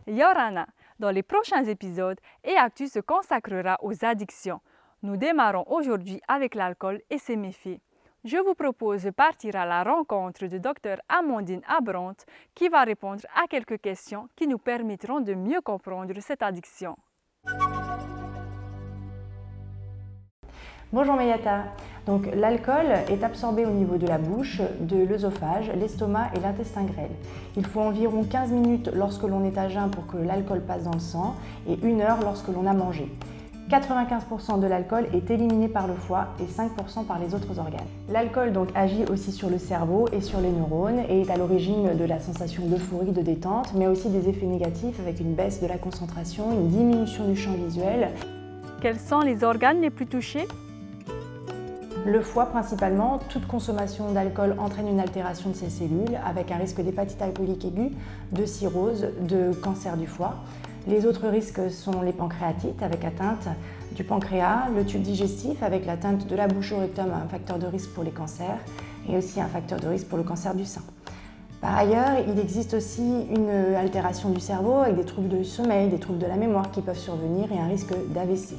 Yorana. Dans les prochains épisodes, Actu se consacrera aux addictions. Nous démarrons aujourd'hui avec l'alcool et ses méfaits. Je vous propose de partir à la rencontre du Dr Amandine Abrantes qui va répondre à quelques questions qui nous permettront de mieux comprendre cette addiction. Bonjour Mayata. Donc l'alcool est absorbé au niveau de la bouche, de l'œsophage, l'estomac et l'intestin grêle. Il faut environ 15 minutes lorsque l'on est à jeun pour que l'alcool passe dans le sang et 1 heure lorsque l'on a mangé. 95% de l'alcool est éliminé par le foie et 5% par les autres organes. L'alcool donc agit aussi sur le cerveau et sur les neurones et est à l'origine de la sensation d'euphorie, de détente, mais aussi des effets négatifs avec une baisse de la concentration, une diminution du champ visuel. Quels sont les organes les plus touchés ? Le foie principalement. Toute consommation d'alcool entraîne une altération de ces cellules avec un risque d'hépatite alcoolique aiguë, de cirrhose, de cancer du foie. Les autres risques sont les pancréatites avec atteinte du pancréas, le tube digestif avec l'atteinte de la bouche au rectum, un facteur de risque pour les cancers et aussi un facteur de risque pour le cancer du sein. Par ailleurs, il existe aussi une altération du cerveau avec des troubles du sommeil, des troubles de la mémoire qui peuvent survenir et un risque d'AVC.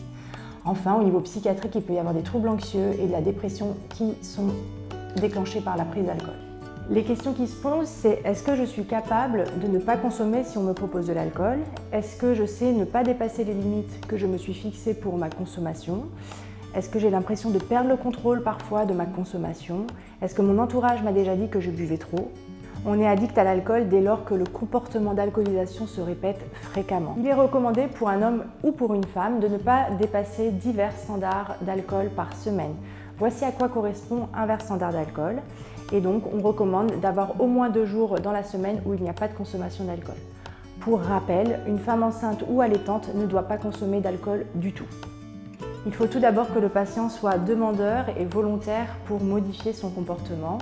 Enfin, au niveau psychiatrique, il peut y avoir des troubles anxieux et de la dépression qui sont déclenchés par la prise d'alcool. Les questions qui se posent, c'est est-ce que je suis capable de ne pas consommer si on me propose de l'alcool? Est-ce que je sais ne pas dépasser les limites que je me suis fixées pour ma consommation? Est-ce que j'ai l'impression de perdre le contrôle parfois de ma consommation? Est-ce que mon entourage m'a déjà dit que je buvais trop? On est addict à l'alcool dès lors que le comportement d'alcoolisation se répète fréquemment. Il est recommandé pour un homme ou pour une femme de ne pas dépasser divers standards d'alcool par semaine. Voici à quoi correspond un verre standard d'alcool. Et donc, on recommande d'avoir au moins 2 jours dans la semaine où il n'y a pas de consommation d'alcool. Pour rappel, une femme enceinte ou allaitante ne doit pas consommer d'alcool du tout. Il faut tout d'abord que le patient soit demandeur et volontaire pour modifier son comportement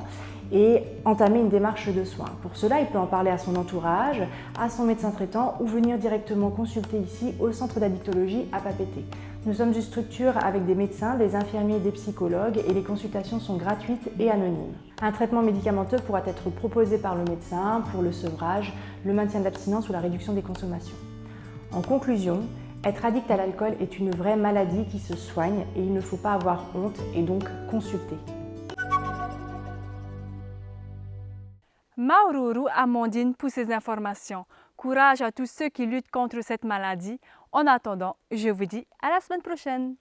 et entamer une démarche de soins. Pour cela, il peut en parler à son entourage, à son médecin traitant ou venir directement consulter ici au centre d'addictologie à Papeete. Nous sommes une structure avec des médecins, des infirmiers et des psychologues et les consultations sont gratuites et anonymes. Un traitement médicamenteux pourra être proposé par le médecin pour le sevrage, le maintien d'abstinence ou la réduction des consommations. En conclusion, être addict à l'alcool est une vraie maladie qui se soigne et il ne faut pas avoir honte et donc consulter. Maururu Amandine pour ces informations. Courage à tous ceux qui luttent contre cette maladie. En attendant, je vous dis à la semaine prochaine.